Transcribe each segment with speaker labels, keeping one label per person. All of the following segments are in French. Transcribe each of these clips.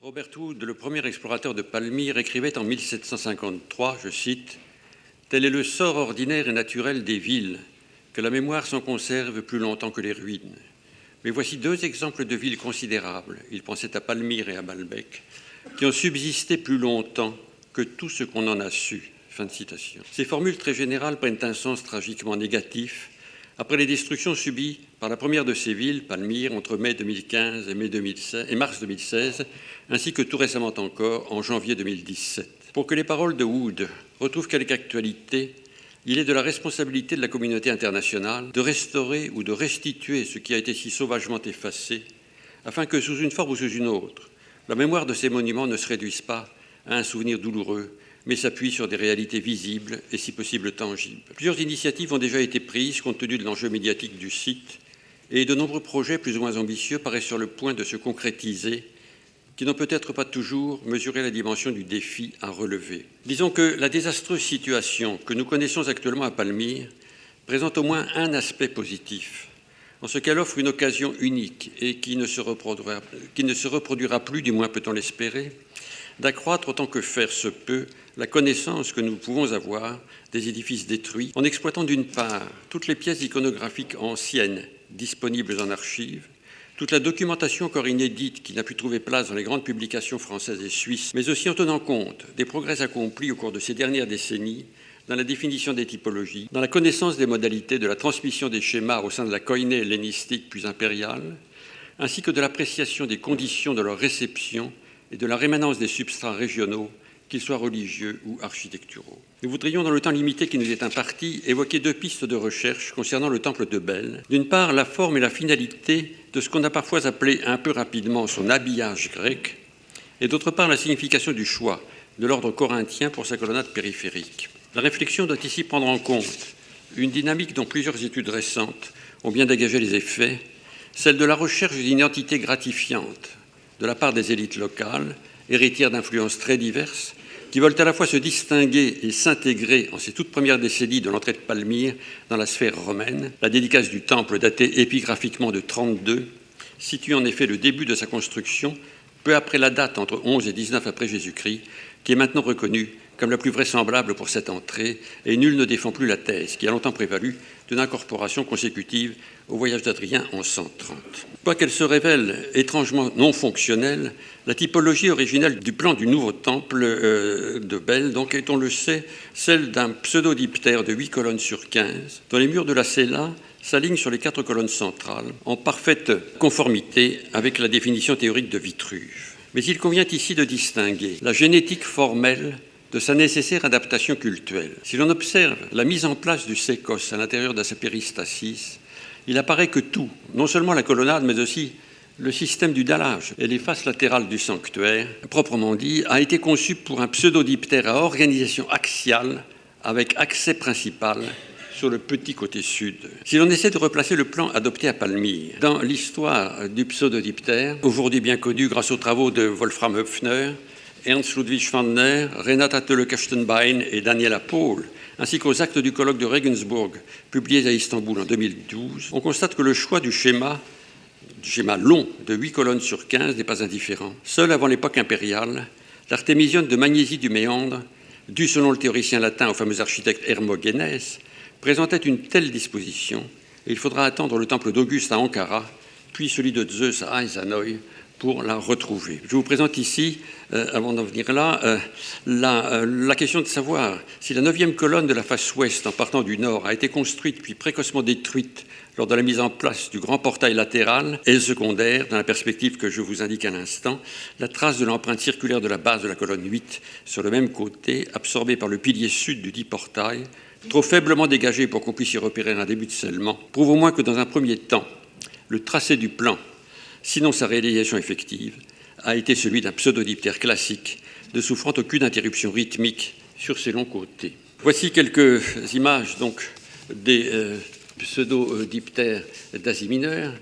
Speaker 1: Robert Hood, le premier explorateur de Palmyre, écrivait en 1753, je cite, « Tel est le sort ordinaire et naturel des villes, que la mémoire s'en conserve plus longtemps que les ruines. Mais voici deux exemples de villes considérables, il pensait à Palmyre et à Balbec, qui ont subsisté plus longtemps que tout ce qu'on en a su. » Fin de citation. Ces formules très générales prennent un sens tragiquement négatif après les destructions subies par la première de ces villes, Palmyre, entre mai 2015 et mars 2016, ainsi que tout récemment encore en janvier 2017. Pour que les paroles de Wood retrouvent quelque actualité, il est de la responsabilité de la communauté internationale de restaurer ou de restituer ce qui a été si sauvagement effacé, afin que sous une forme ou sous une autre, la mémoire de ces monuments ne se réduise pas à un souvenir douloureux, mais s'appuie sur des réalités visibles et si possible tangibles. Plusieurs initiatives ont déjà été prises compte tenu de l'enjeu médiatique du site et de nombreux projets plus ou moins ambitieux paraissent sur le point de se concrétiser qui n'ont peut-être pas toujours mesuré la dimension du défi à relever. Disons que la désastreuse situation que nous connaissons actuellement à Palmyre présente au moins un aspect positif, en ce qu'elle offre une occasion unique et qui ne se reproduira plus, du moins peut-on l'espérer, d'accroître autant que faire se peut la connaissance que nous pouvons avoir des édifices détruits en exploitant d'une part toutes les pièces iconographiques anciennes disponibles en archives, toute la documentation encore inédite qui n'a pu trouver place dans les grandes publications françaises et suisses, mais aussi en tenant compte des progrès accomplis au cours de ces dernières décennies dans la définition des typologies, dans la connaissance des modalités de la transmission des schémas au sein de la koiné hellénistique puis impériale, ainsi que de l'appréciation des conditions de leur réception et de la rémanence des substrats régionaux, qu'ils soient religieux ou architecturaux. Nous voudrions, dans le temps limité qui nous est imparti, évoquer deux pistes de recherche concernant le temple de Bel. D'une part, la forme et la finalité de ce qu'on a parfois appelé un peu rapidement son habillage grec, et d'autre part, la signification du choix de l'ordre corinthien pour sa colonnade périphérique. La réflexion doit ici prendre en compte une dynamique dont plusieurs études récentes ont bien dégagé les effets, celle de la recherche d'une identité gratifiante de la part des élites locales, héritières d'influences très diverses, qui veulent à la fois se distinguer et s'intégrer en ces toutes premières décennies de l'entrée de Palmyre dans la sphère romaine. La dédicace du temple, datée épigraphiquement de 32, situe en effet le début de sa construction, peu après la date entre 11 et 19 après Jésus-Christ, qui est maintenant reconnue comme la plus vraisemblable pour cette entrée, et nul ne défend plus la thèse, qui a longtemps prévalu, d'une incorporation consécutive au voyage d'Adrien en 130. Quoiqu'elle se révèle étrangement non fonctionnelle, la typologie originelle du plan du nouveau temple de Bel, donc, est, on le sait, celle d'un pseudodiptère de 8 colonnes sur 15, dont les murs de la cella s'alignent sur les 4 colonnes centrales, en parfaite conformité avec la définition théorique de Vitruve. Mais il convient ici de distinguer la génétique formelle de sa nécessaire adaptation cultuelle. Si l'on observe la mise en place du sékos à l'intérieur de sa péristasis, il apparaît que tout, non seulement la colonnade, mais aussi le système du dallage et les faces latérales du sanctuaire, proprement dit, a été conçu pour un pseudodiptère à organisation axiale avec accès principal sur le petit côté sud. Si l'on essaie de replacer le plan adopté à Palmyre dans l'histoire du pseudodiptère, aujourd'hui bien connu grâce aux travaux de Wolfram Höpfner, Ernst Ludwig Schwandner, Renata Tölle-Kastenbein et Daniela Paul, ainsi qu'aux actes du colloque de Regensburg, publiés à Istanbul en 2012, on constate que le choix du schéma long de 8 colonnes sur 15 n'est pas indifférent. Seul avant l'époque impériale, l'artémision de Magnésie du Méandre, due selon le théoricien latin au fameux architecte Hermogénès, présentait une telle disposition, et il faudra attendre le temple d'Auguste à Ankara, puis celui de Zeus à Aizanoï, pour la retrouver. Je vous présente ici, avant d'en venir là, la question de savoir si la 9e colonne de la face ouest, en partant du nord, a été construite puis précocement détruite lors de la mise en place du grand portail latéral, et secondaire, dans la perspective que je vous indique à l'instant, la trace de l'empreinte circulaire de la base de la colonne 8 sur le même côté, absorbée par le pilier sud du dit portail, trop faiblement dégagé pour qu'on puisse y repérer un début de scellement, prouve au moins que dans un premier temps, le tracé du plan, sinon sa réalisation effective, a été celui d'un pseudodiptère classique, ne souffrant aucune interruption rythmique sur ses longs côtés. Voici quelques images donc des pseudodiptères d'Asie mineure.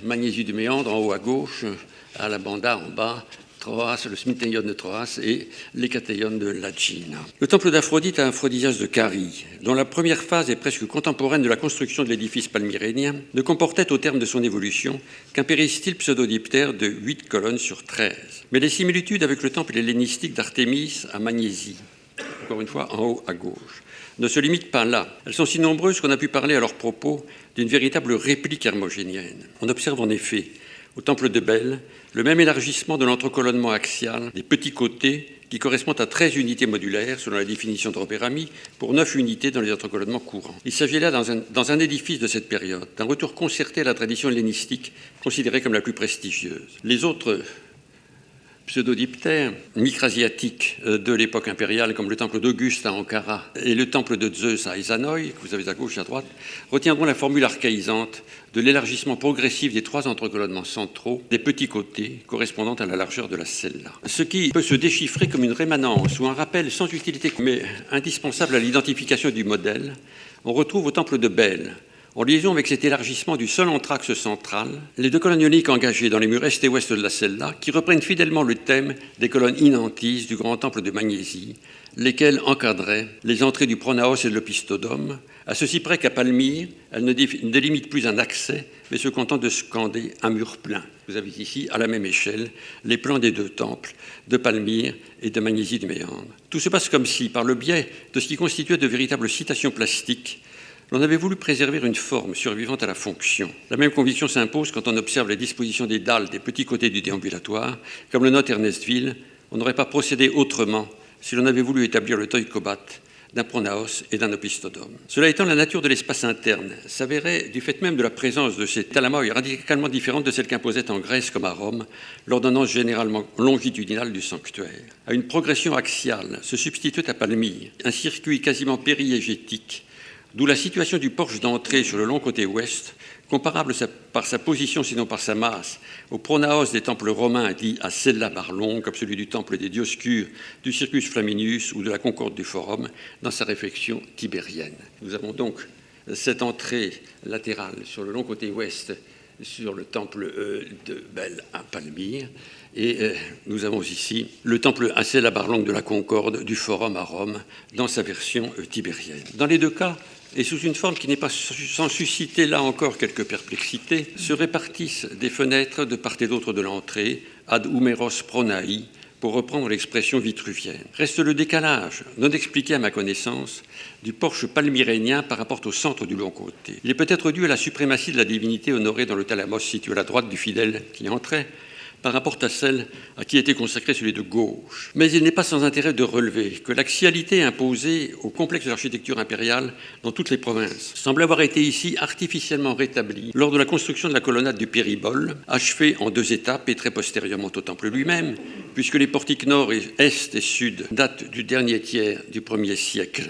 Speaker 1: Magnésie du Méandre en haut à gauche, Alabanda en bas, Troas, le smithéion de Troas et l'hécatéion de Lagina. Le temple d'Aphrodite à Aphrodisias de Carie, dont la première phase est presque contemporaine de la construction de l'édifice palmyrénien, ne comportait au terme de son évolution qu'un péristyle pseudodiptère de 8 colonnes sur 13. Mais les similitudes avec le temple hellénistique d'Artémis à Magnésie, encore une fois en haut à gauche, ne se limitent pas là. Elles sont si nombreuses qu'on a pu parler à leur propos d'une véritable réplique hermogénienne. On observe en effet au temple de Bel le même élargissement de l'entrecolonnement axial des petits côtés qui correspond à 13 unités modulaires selon la définition de Robert-Ami pour 9 unités dans les entrecolonnements courants. Il s'agit là dans un édifice de cette période d'un retour concerté à la tradition hellénistique considérée comme la plus prestigieuse. Les autres pseudodiptères micrasiatiques de l'époque impériale, comme le temple d'Auguste à Ankara et le temple de Zeus à Ezanoi, que vous avez à gauche et à droite, retiendront la formule archaïsante de l'élargissement progressif des 3 entrecolonnements centraux des petits côtés correspondant à la largeur de la cella. Ce qui peut se déchiffrer comme une rémanence ou un rappel sans utilité mais indispensable à l'identification du modèle, on retrouve au temple de Bel, en liaison avec cet élargissement du seul anthrax central, les 2 colonnes ioniques engagées dans les murs est et ouest de la cella, qui reprennent fidèlement le thème des colonnes inantis du grand temple de Magnésie, lesquelles encadraient les entrées du pronaos et de l'opistodome, à ceci près qu'à Palmyre, elles ne délimitent plus un accès, mais se contentent de scander un mur plein. Vous avez ici, à la même échelle, les plans des 2 temples, de Palmyre et de Magnésie du Méandre. Tout se passe comme si, par le biais de ce qui constituait de véritables citations plastiques, l'on avait voulu préserver une forme survivante à la fonction. La même conviction s'impose quand on observe les dispositions des dalles des petits côtés du déambulatoire. Comme le note Ernest Ville, on n'aurait pas procédé autrement si l'on avait voulu établir le toikobat d'un pronaos et d'un opistodome. Cela étant, la nature de l'espace interne s'avérait, du fait même de la présence de ces thalamoïs, radicalement différente de celle qu'imposait en Grèce comme à Rome l'ordonnance généralement longitudinale du sanctuaire. À une progression axiale se substituait à Palmyre un circuit quasiment périégétique, d'où la situation du porche d'entrée sur le long côté ouest, comparable par sa position, sinon par sa masse, au pronaos des temples romains dits à cella barlong, comme celui du temple des Dioscures, du Circus Flaminius ou de la Concorde du Forum, dans sa réflexion tibérienne. Nous avons donc cette entrée latérale sur le long côté ouest, sur le temple de Bel à Palmyre, et nous avons ici le temple à cella barlong de la Concorde du Forum à Rome, dans sa version tibérienne. Dans les 2 cas, et sous une forme qui n'est pas sans susciter là encore quelques perplexités, se répartissent des fenêtres de part et d'autre de l'entrée, ad humeros pronai, pour reprendre l'expression vitruvienne. Reste le décalage, non expliqué à ma connaissance, du porche palmyrénien par rapport au centre du long côté. Il est peut-être dû à la suprématie de la divinité honorée dans le thálamos situé à la droite du fidèle qui entrait, par rapport à celle à qui était consacré celui de gauche. Mais il n'est pas sans intérêt de relever que l'axialité imposée au complexe de l'architecture impériale dans toutes les provinces semble avoir été ici artificiellement rétablie lors de la construction de la colonnade du péribole, achevée en 2 étapes et très postérieurement au temple lui-même, puisque les portiques nord, est et sud datent du dernier tiers du 1er siècle,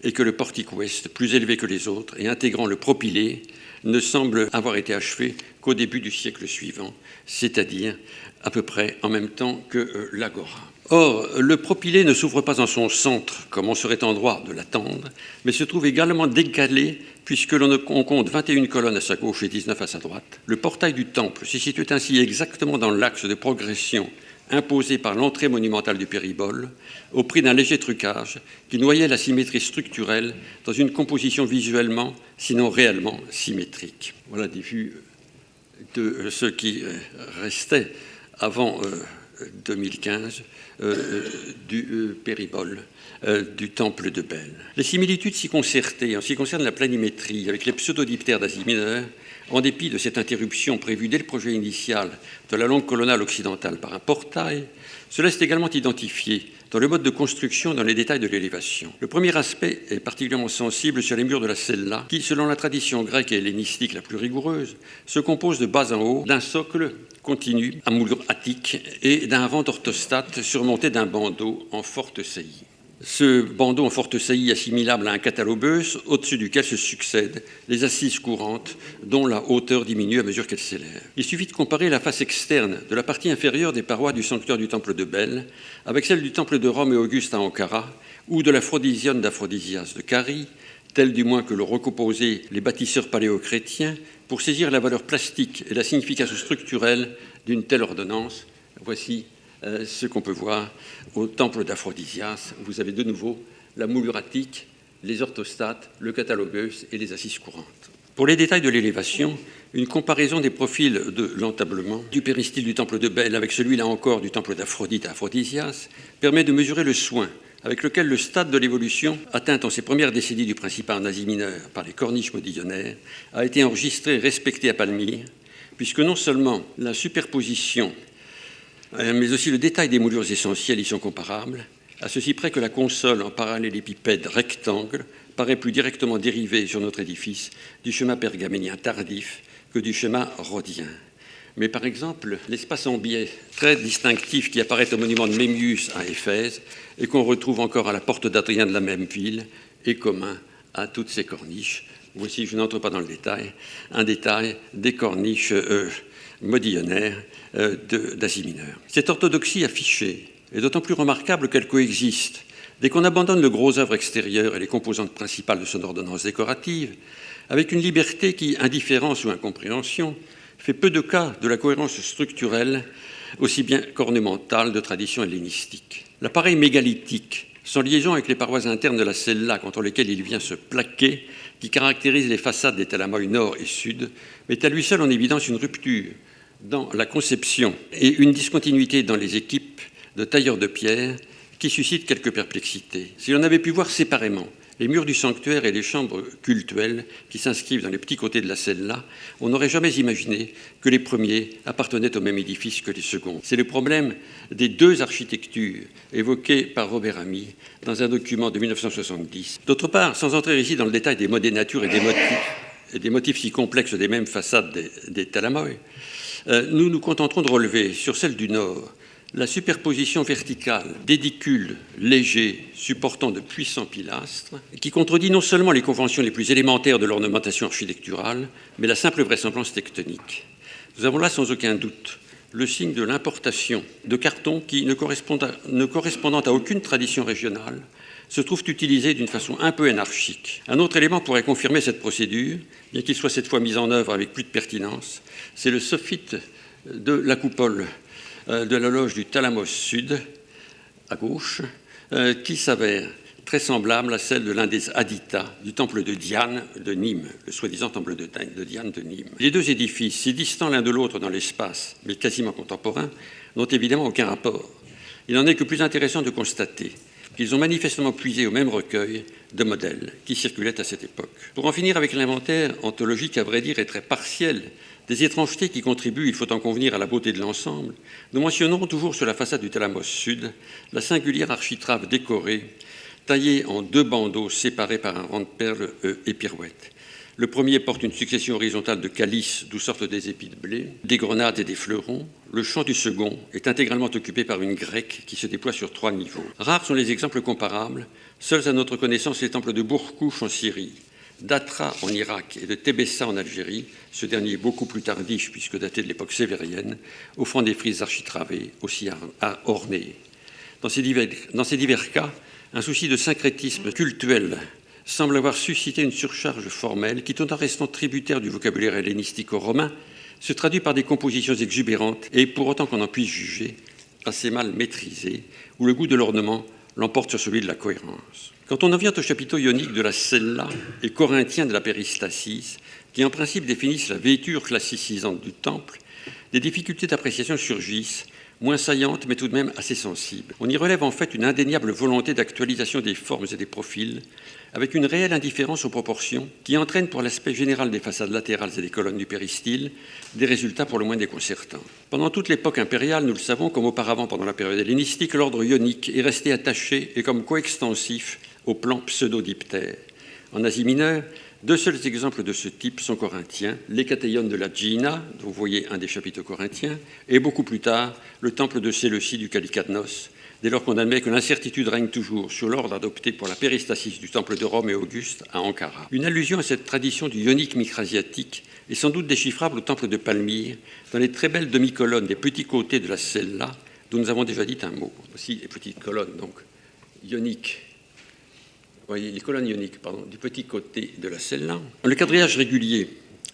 Speaker 1: et que le portique ouest, plus élevé que les autres et intégrant le propylée, ne semble avoir été achevé qu'au début du siècle suivant, c'est-à-dire à peu près en même temps que l'agora. Or, le propylée ne s'ouvre pas en son centre, comme on serait en droit de l'attendre, mais se trouve également décalé, puisque l'on compte 21 colonnes à sa gauche et 19 à sa droite. Le portail du temple se situait ainsi exactement dans l'axe de progression imposé par l'entrée monumentale du péribole, au prix d'un léger trucage qui noyait la symétrie structurelle dans une composition visuellement, sinon réellement, symétrique. Voilà des vues de ce qui restait avant 2015 du péribole du temple de Bel. Les similitudes s'y concertées en ce qui concerne la planimétrie avec les pseudodiptères d'Asie mineure, en dépit de cette interruption prévue dès le projet initial de la langue colonnale occidentale par un portail, se laisse également identifier dans le mode de construction, dans les détails de l'élévation. Le premier aspect est particulièrement sensible sur les murs de la cella, qui, selon la tradition grecque et hellénistique la plus rigoureuse, se compose de bas en haut d'un socle continu à moulure attique et d'un rang d'orthostate surmonté d'un bandeau en forte saillie. Ce bandeau en forte saillie assimilable à un catalobeus, au-dessus duquel se succèdent les assises courantes dont la hauteur diminue à mesure qu'elle s'élève. Il suffit de comparer la face externe de la partie inférieure des parois du sanctuaire du temple de Bel avec celle du temple de Rome et Auguste à Ankara ou de l'Aphrodisione d'Aphrodisias de Carie, telle du moins que le recomposaient les bâtisseurs paléochrétiens, pour saisir la valeur plastique et la signification structurelle d'une telle ordonnance. Voici ce qu'on peut voir au temple d'Aphrodisias. Vous avez de nouveau la moulure attique, les orthostates, le catalogus et les assises courantes. Pour les détails de l'élévation, une comparaison des profils de l'entablement du péristyle du temple de Belle avec celui, là encore, du temple d'Aphrodite à Aphrodisias permet de mesurer le soin avec lequel le stade de l'évolution, atteint en ces premières décennies du Principat en Asie mineure par les corniches modillonnaires, a été enregistré et respecté à Palmyre, puisque non seulement la superposition, mais aussi le détail des moulures essentielles y sont comparables, à ceci près que la console en parallélépipède rectangle paraît plus directement dérivée sur notre édifice du schéma pergaménien tardif que du schéma rhodien. Mais par exemple, l'espace en biais très distinctif qui apparaît au monument de Memmius à Éphèse et qu'on retrouve encore à la porte d'Adrien de la même ville est commun à toutes ces corniches. Voici, je n'entre pas dans le détail, un détail des corniches modillonnaires d'Asie mineure. Cette orthodoxie affichée est d'autant plus remarquable qu'elle coexiste. Dès qu'on abandonne le gros œuvre extérieur et les composantes principales de son ordonnance décorative, avec une liberté qui, indifférence ou incompréhension, fait peu de cas de la cohérence structurelle, aussi bien qu'ornementale, de tradition hellénistique. L'appareil mégalithique, sans liaison avec les parois internes de la cella contre lesquelles il vient se plaquer, qui caractérise les façades des Thélamoi nord et sud, met à lui seul en évidence une rupture dans la conception et une discontinuité dans les équipes de tailleurs de pierre qui suscitent quelques perplexités. Si l'on avait pu voir séparément les murs du sanctuaire et les chambres cultuelles qui s'inscrivent dans les petits côtés de la cella, on n'aurait jamais imaginé que les premiers appartenaient au même édifice que les seconds. C'est le problème des deux architectures évoquées par Robert Ami dans un document de 1970. D'autre part, sans entrer ici dans le détail des modes des natures et des motifs si complexes des mêmes façades des Thélamoi, nous nous contenterons de relever sur celle du nord la superposition verticale d'édicules légers supportant de puissants pilastres, qui contredit non seulement les conventions les plus élémentaires de l'ornementation architecturale, mais la simple vraisemblance tectonique. Nous avons là sans aucun doute le signe de l'importation de cartons qui, ne correspondant à aucune tradition régionale, se trouvent utilisés d'une façon un peu anarchique. Un autre élément pourrait confirmer cette procédure, bien qu'il soit cette fois mis en œuvre avec plus de pertinence, c'est le soffite de la coupole de la loge du Thalamos Sud, à gauche, qui s'avère très semblable à celle de l'un des Aditas du temple de Diane de Nîmes, le soi-disant temple de Diane de Nîmes. Les deux édifices, si distants l'un de l'autre dans l'espace, mais quasiment contemporains, n'ont évidemment aucun rapport. Il n'en est que plus intéressant de constater qu'ils ont manifestement puisé au même recueil de modèles qui circulaient à cette époque. Pour en finir avec l'inventaire ontologique, à vrai dire, est très partiel, des étrangetés qui contribuent, il faut en convenir, à la beauté de l'ensemble, nous mentionnerons toujours sur la façade du Thalamos Sud la singulière architrave décorée, taillée en deux bandeaux séparés par un rang de perles et pirouettes. Le premier porte une succession horizontale de calices d'où sortent des épis de blé, des grenades et des fleurons. Le champ du second est intégralement occupé par une grecque qui se déploie sur 3 niveaux. Rares sont les exemples comparables. Seuls à notre connaissance les temples de Bourkouch en Syrie, d'Atra en Irak et de Tébessa en Algérie, ce dernier beaucoup plus tardif puisque daté de l'époque sévérienne, offrant des frises architravées aussi ornées. Dans ces divers cas, un souci de syncrétisme cultuel semble avoir suscité une surcharge formelle qui, tout en restant tributaire du vocabulaire hellénistico-romain, se traduit par des compositions exubérantes et, pour autant qu'on en puisse juger, assez mal maîtrisées, où le goût de l'ornement l'emporte sur celui de la cohérence. Quand on en vient au chapiteau ionique de la cella et corinthien de la péristasis, qui en principe définissent la vêture classicisante du temple, des difficultés d'appréciation surgissent, moins saillantes mais tout de même assez sensibles. On y relève en fait une indéniable volonté d'actualisation des formes et des profils, avec une réelle indifférence aux proportions qui entraîne pour l'aspect général des façades latérales et des colonnes du péristyle des résultats pour le moins déconcertants. Pendant toute l'époque impériale, nous le savons, comme auparavant pendant la période hellénistique, l'ordre ionique est resté attaché et comme coextensif au plan pseudo-diptère. En Asie mineure, deux seuls exemples de ce type sont corinthiens, l'hécatéion de la Gina, dont vous voyez un des chapiteaux corinthiens, et beaucoup plus tard, le temple de Séleucie du Kalykadnos, dès lors qu'on admet que l'incertitude règne toujours sur l'ordre adopté pour la péristasis du temple de Rome et Auguste à Ankara. Une allusion à cette tradition du ionique micrasiatique est sans doute déchiffrable au temple de Palmyre, dans les très belles demi-colonnes des petits côtés de la cella, dont nous avons déjà dit un mot. Aussi les petites colonnes, donc, ioniques. Vous voyez, les colonnes ioniques, du petit côté de la cella. Le quadrillage régulier,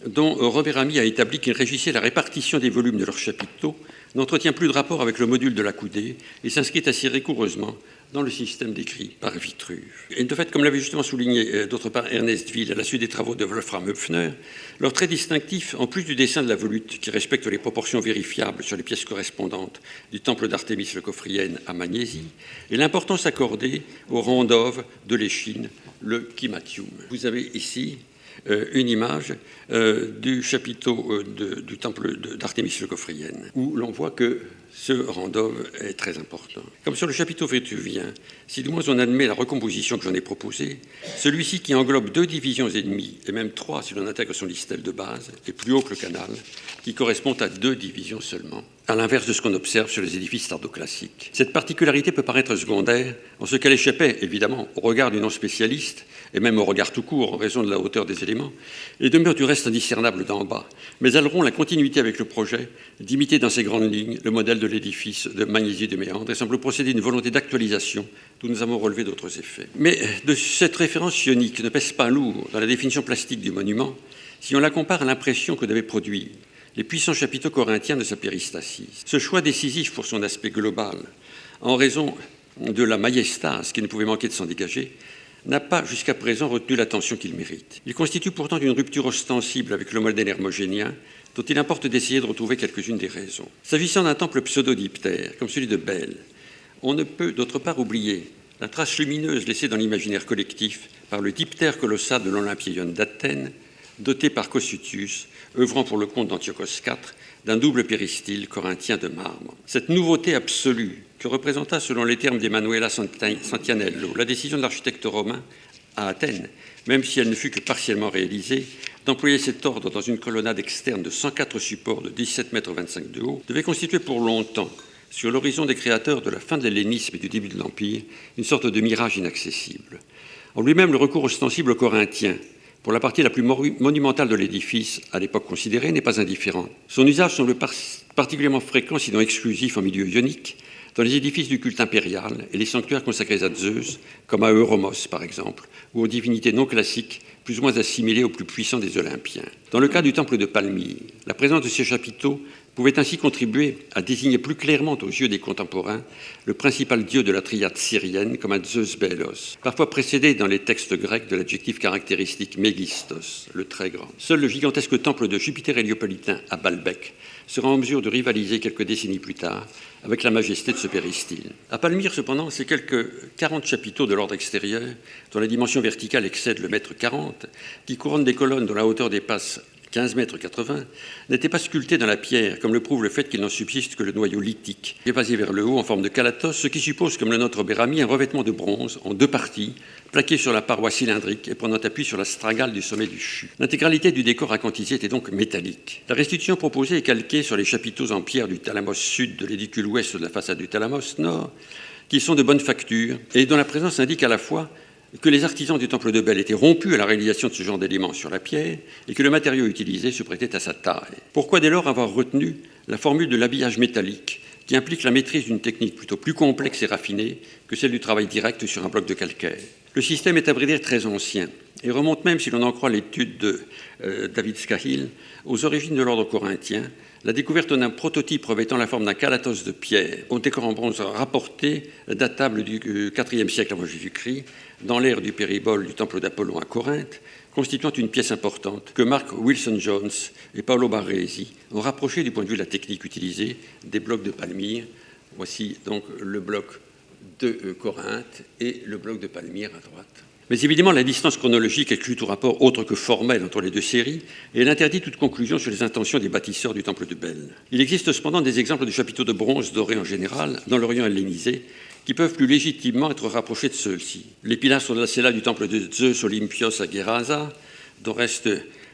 Speaker 1: dont Robert Ami a établi qu'il régissait la répartition des volumes de leurs chapiteaux, n'entretient plus de rapport avec le module de la coudée et s'inscrit assez rigoureusement dans le système décrit par Vitruve. Et de fait, comme l'avait justement souligné d'autre part Ernest Wille à la suite des travaux de Wolfram Höpfner, leur trait distinctif, en plus du dessin de la volute qui respecte les proportions vérifiables sur les pièces correspondantes du temple d'Artémis le Cophryène à Magnésie, est l'importance accordée au rond-d'œuvre de l'Échine, le Cymatium. Vous avez ici une image du chapiteau du temple d'Artémis le Cophryène, où l'on voit que ce rond-d'œuvre est très important. Comme sur le chapiteau vétuvien, si du moins on admet la recomposition que j'en ai proposée, celui-ci qui englobe 2 divisions et demie, et même 3 si l'on intègre son listel de base, est plus haut que le canal, qui correspond à 2 divisions seulement, à l'inverse de ce qu'on observe sur les édifices tardoclassiques. Cette particularité peut paraître secondaire, en ce qu'elle échappait, évidemment, au regard du non-spécialiste, et même au regard tout court, en raison de la hauteur des éléments, et demeure du reste indiscernable d'en bas, mais elles rompt la continuité avec le projet d'imiter dans ses grandes lignes le modèle de l'édifice de Magnésie de Méandre et semble procéder d'une volonté d'actualisation d'où nous avons relevé d'autres effets. Mais de cette référence ionique ne pèse pas lourd dans la définition plastique du monument si on la compare à l'impression que devaient produire les puissants chapiteaux corinthiens de sa péristasis. Ce choix décisif pour son aspect global, en raison de la maïestase qui ne pouvait manquer de s'en dégager, n'a pas jusqu'à présent retenu l'attention qu'il mérite. Il constitue pourtant une rupture ostensible avec le modèle hermogénien, dont il importe d'essayer de retrouver quelques-unes des raisons. S'agissant d'un temple pseudo-diptère, comme celui de Belle, on ne peut d'autre part oublier la trace lumineuse laissée dans l'imaginaire collectif par le diptère colossal de l'Olympieion d'Athènes, doté par Cossutius, œuvrant pour le compte d'Antiochos IV, d'un double péristyle corinthien de marbre. Cette nouveauté absolue que représenta, selon les termes d'Emanuela Santianello, la décision de l'architecte romain à Athènes, même si elle ne fut que partiellement réalisée, d'employer cet ordre dans une colonnade externe de 104 supports de 17,25 mètres de haut, devait constituer pour longtemps, sur l'horizon des créateurs de la fin de l'hellénisme et du début de l'Empire, une sorte de mirage inaccessible. En lui-même, le recours ostensible corinthien, pour la partie la plus monumentale de l'édifice, à l'époque considérée, n'est pas indifférent. Son usage semble particulièrement fréquent, sinon exclusif, en milieu ionique, dans les édifices du culte impérial et les sanctuaires consacrés à Zeus, comme à Euromos par exemple, ou aux divinités non classiques, plus ou moins assimilées aux plus puissants des Olympiens. Dans le cas du temple de Palmyre, la présence de ces chapiteaux pouvait ainsi contribuer à désigner plus clairement aux yeux des contemporains le principal dieu de la triade syrienne comme un Zeus Bélos, parfois précédé dans les textes grecs de l'adjectif caractéristique Mégistos, le très grand. Seul le gigantesque temple de Jupiter héliopolitain à Baalbek sera en mesure de rivaliser quelques décennies plus tard avec la majesté de ce péristyle. À Palmyre, cependant, c'est quelques 40 chapiteaux de l'ordre extérieur, dont la dimension verticale excède le mètre 40, qui couronnent des colonnes dont la hauteur dépasse 15,80 mètres, n'étaient pas sculptés dans la pierre, comme le prouve le fait qu'il n'en subsiste que le noyau lithique, évasé vers le haut en forme de calatos, ce qui suppose, comme le note Robert-Ami, un revêtement de bronze en 2 parties, plaqué sur la paroi cylindrique et prenant appui sur la stragale du sommet du chû. L'intégralité du décor acanthisé était donc métallique. La restitution proposée est calquée sur les chapiteaux en pierre du thalamus sud de l'édicule ouest de la façade du thalamus nord, qui sont de bonne facture et dont la présence indique à la fois que les artisans du temple de Belle étaient rompus à la réalisation de ce genre d'éléments sur la pierre et que le matériau utilisé se prêtait à sa taille. Pourquoi dès lors avoir retenu la formule de l'habillage métallique qui implique la maîtrise d'une technique plutôt plus complexe et raffinée que celle du travail direct sur un bloc de calcaire? Le système est à vrai dire très ancien et remonte même, si l'on en croit l'étude de David Scahill, aux origines de l'ordre corinthien. La découverte d'un prototype revêtant la forme d'un calatos de pierre au décor en bronze rapporté datable du IVe siècle avant Jésus-Christ, dans l'ère du péribole du temple d'Apollon à Corinthe, constituant une pièce importante que Mark Wilson-Jones et Paolo Barresi ont rapproché du point de vue de la technique utilisée des blocs de Palmyre. Voici donc le bloc de Corinthe et le bloc de Palmyre à droite. Mais évidemment, la distance chronologique exclut tout rapport autre que formel entre les 2 séries et elle interdit toute conclusion sur les intentions des bâtisseurs du temple de Belle. Il existe cependant des exemples de chapiteaux de bronze dorés en général dans l'Orient hellénisé qui peuvent plus légitimement être rapprochés de ceux-ci. Les pilastres de la cella du temple de Zeus Olympios à Gerasa, dont reste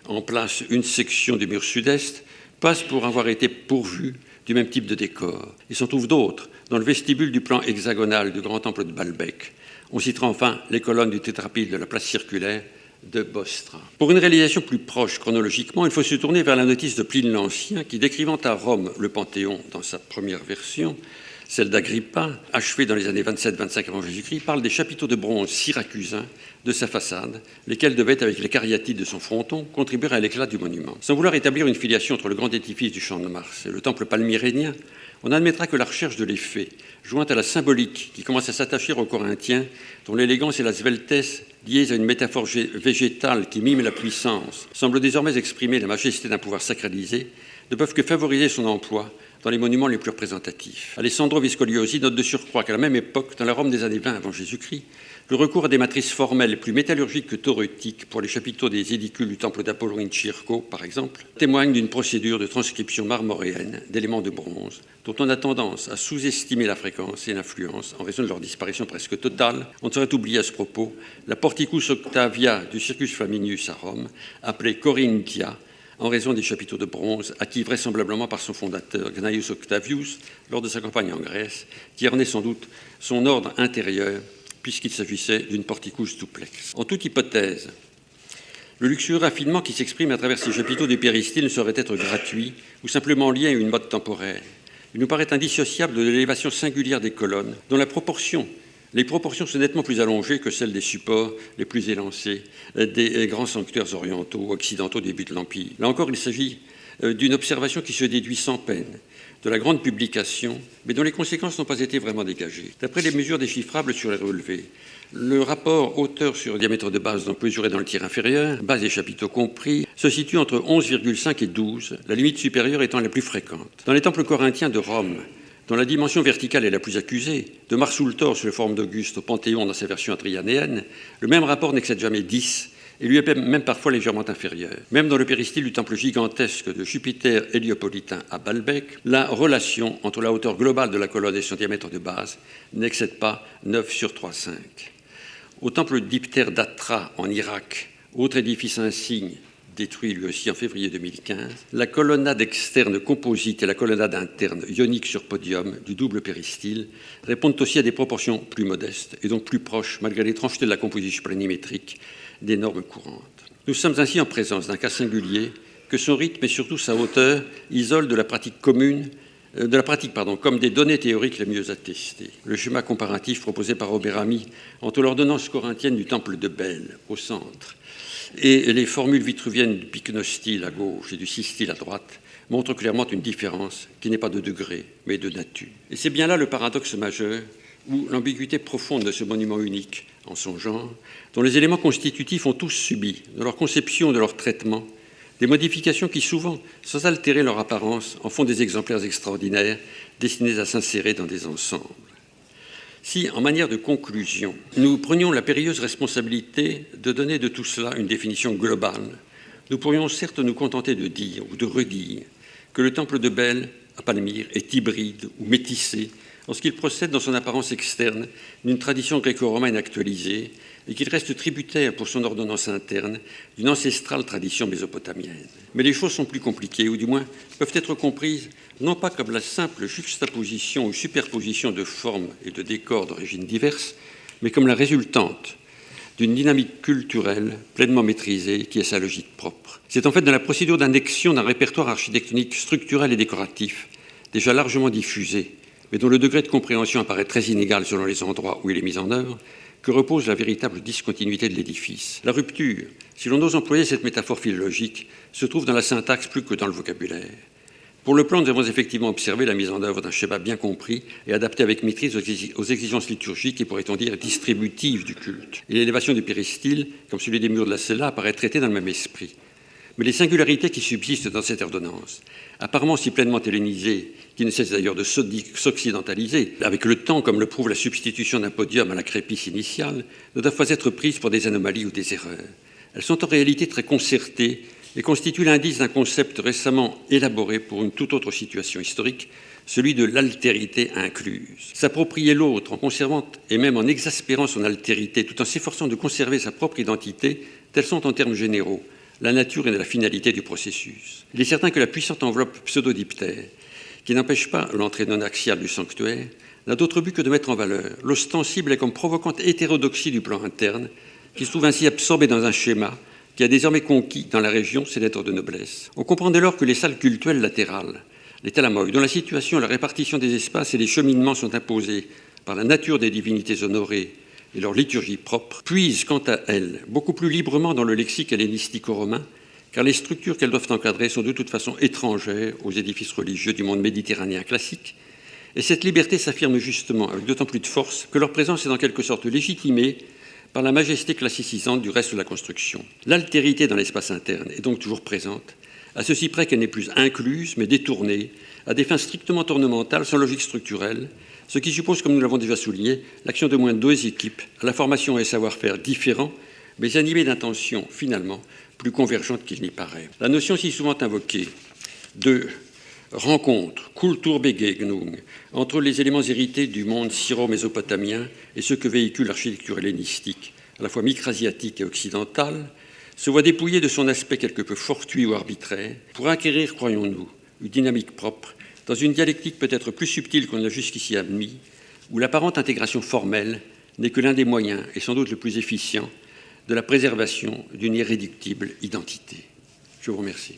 Speaker 1: en place une section du mur sud-est, passent pour avoir été pourvus du même type de décor. Il s'en trouve d'autres dans le vestibule du plan hexagonal du grand temple de Baalbek. On citera enfin les colonnes du tétrapyle de la place circulaire de Bostra. Pour une réalisation plus proche chronologiquement, il faut se tourner vers la notice de Pline l'Ancien qui, décrivant à Rome le Panthéon dans sa première version, Celle d'Agrippa, achevée dans les années 27-25 avant Jésus-Christ, parle des chapiteaux de bronze syracusains de sa façade, lesquels devaient, avec les cariatides de son fronton, contribuer à l'éclat du monument. Sans vouloir établir une filiation entre le grand édifice du Champ de Mars et le temple palmyrénien, on admettra que la recherche de l'effet, jointe à la symbolique qui commence à s'attacher aux Corinthiens, dont l'élégance et la sveltesse, liées à une métaphore végétale qui mime la puissance, semblent désormais exprimer la majesté d'un pouvoir sacralisé, ne peuvent que favoriser son emploi dans les monuments les plus représentatifs. Alessandro Viscogliosi note de surcroît qu'à la même époque, dans la Rome des années 20 avant Jésus-Christ, le recours à des matrices formelles plus métallurgiques que théoriques pour les chapiteaux des édicules du temple d'Apollon in Circo, par exemple, témoigne d'une procédure de transcription marmoréenne d'éléments de bronze dont on a tendance à sous-estimer la fréquence et l'influence en raison de leur disparition presque totale. On ne saurait oublier à ce propos la Porticus Octavia du Circus Flaminius à Rome, appelée Corinthia, en raison des chapiteaux de bronze acquis vraisemblablement par son fondateur, Gnaeus Octavius, lors de sa campagne en Grèce, qui ornait sans doute son ordre intérieur, puisqu'il s'agissait d'une porticus duplex. En toute hypothèse, le luxueux raffinement qui s'exprime à travers ces chapiteaux du péristyle ne saurait être gratuit ou simplement lié à une mode temporaire. Il nous paraît indissociable de l'élévation singulière des colonnes, dont les proportions sont nettement plus allongées que celles des supports les plus élancés des grands sanctuaires orientaux, occidentaux du début de l'Empire. Là encore, il s'agit d'une observation qui se déduit sans peine de la grande publication, mais dont les conséquences n'ont pas été vraiment dégagées. D'après les mesures déchiffrables sur les relevés, le rapport hauteur sur diamètre de base, donc mesuré dans le tiers inférieur, base et chapiteaux compris, se situe entre 11,5 et 12, la limite supérieure étant la plus fréquente. Dans les temples corinthiens de Rome, dont la dimension verticale est la plus accusée, de Marsultor sur les formes d'Auguste au Panthéon dans sa version adrianéenne, le même rapport n'excède jamais 10 et lui est même parfois légèrement inférieur. Même dans le péristyle du temple gigantesque de Jupiter héliopolitain à Baalbek, la relation entre la hauteur globale de la colonne et son diamètre de base n'excède pas 9/3,5. Au temple d'Iptère d'Atra en Irak, autre édifice insigne, détruit lui aussi en février 2015, la colonnade externe composite et la colonnade interne ionique sur podium du double péristyle répondent aussi à des proportions plus modestes et donc plus proches, malgré l'étrangeté de la composition planimétrique, des normes courantes. Nous sommes ainsi en présence d'un cas singulier que son rythme et surtout sa hauteur isolent de la pratique commune, comme des données théoriques les mieux attestées. Le schéma comparatif proposé par Robert Ami entre l'ordonnance corinthienne du temple de Bel au centre et les formules vitruviennes du pycnostyle à gauche et du systyle à droite montre clairement une différence qui n'est pas de degré, mais de nature. Et c'est bien là le paradoxe majeur ou l'ambiguïté profonde de ce monument unique en son genre, dont les éléments constitutifs ont tous subi, de leur conception ou de leur traitement, des modifications qui souvent, sans altérer leur apparence, en font des exemplaires extraordinaires destinés à s'insérer dans des ensembles. Si, en manière de conclusion, nous prenions la périlleuse responsabilité de donner de tout cela une définition globale, nous pourrions certes nous contenter de dire ou de redire que le temple de Bel à Palmyre est hybride ou métissé en ce qu'il procède dans son apparence externe d'une tradition gréco-romaine actualisée et qu'il reste tributaire pour son ordonnance interne d'une ancestrale tradition mésopotamienne. Mais les choses sont plus compliquées, ou du moins peuvent être comprises non pas comme la simple juxtaposition ou superposition de formes et de décors d'origines diverses, mais comme la résultante d'une dynamique culturelle pleinement maîtrisée qui est sa logique propre. C'est en fait dans la procédure d'annexion d'un répertoire architectonique structurel et décoratif déjà largement diffusé, mais dont le degré de compréhension apparaît très inégal selon les endroits où il est mis en œuvre, que repose la véritable discontinuité de l'édifice. La rupture, si l'on ose employer cette métaphore philologique, se trouve dans la syntaxe plus que dans le vocabulaire. Pour le plan, nous avons effectivement observé la mise en œuvre d'un schéma bien compris et adapté avec maîtrise aux exigences liturgiques et, pourrait-on dire, distributives du culte. Et l'élévation du péristyle, comme celui des murs de la cella, apparaît traité dans le même esprit. Mais les singularités qui subsistent dans cette ordonnance, apparemment si pleinement hellénisée, qui ne cesse d'ailleurs de s'occidentaliser, avec le temps, comme le prouve la substitution d'un podium à la crépice initiale, ne doivent pas être prises pour des anomalies ou des erreurs. Elles sont en réalité très concertées et constituent l'indice d'un concept récemment élaboré pour une toute autre situation historique, celui de l'altérité incluse. S'approprier l'autre en conservant et même en exaspérant son altérité, tout en s'efforçant de conserver sa propre identité, tels sont en termes généraux la nature et la finalité du processus. Il est certain que la puissante enveloppe pseudo-diptère, qui n'empêche pas l'entrée non axiale du sanctuaire, n'a d'autre but que de mettre en valeur l'ostensible et comme provocante hétérodoxie du plan interne, qui se trouve ainsi absorbé dans un schéma qui a désormais conquis dans la région ses lettres de noblesse. On comprend dès lors que les salles cultuelles latérales, Les Talamoïs, dont la situation, la répartition des espaces et les cheminements sont imposés par la nature des divinités honorées et leur liturgie propre, puisent quant à elles beaucoup plus librement dans le lexique hellénistico-romain, car les structures qu'elles doivent encadrer sont de toute façon étrangères aux édifices religieux du monde méditerranéen classique, et cette liberté s'affirme justement avec d'autant plus de force que leur présence est en quelque sorte légitimée par la majesté classicisante du reste de la construction. L'altérité dans l'espace interne est donc toujours présente, à ceci près qu'elle n'est plus incluse, mais détournée, à des fins strictement ornementales, sans logique structurelle, ce qui suppose, comme nous l'avons déjà souligné, l'action de moins de 2 équipes, à la formation et savoir-faire différents, mais animés d'intentions, finalement, plus convergentes qu'il n'y paraît. La notion si souvent invoquée de rencontre, Kulturbegegnung, entre les éléments hérités du monde syro-mésopotamien et ceux que véhicule l'architecture hellénistique, à la fois micro-asiatique et occidentale, se voit dépouillée de son aspect quelque peu fortuit ou arbitraire pour acquérir, croyons-nous, une dynamique propre dans une dialectique peut-être plus subtile qu'on n'a jusqu'ici admis, où l'apparente intégration formelle n'est que l'un des moyens, et sans doute le plus efficient, de la préservation d'une irréductible identité. Je vous remercie.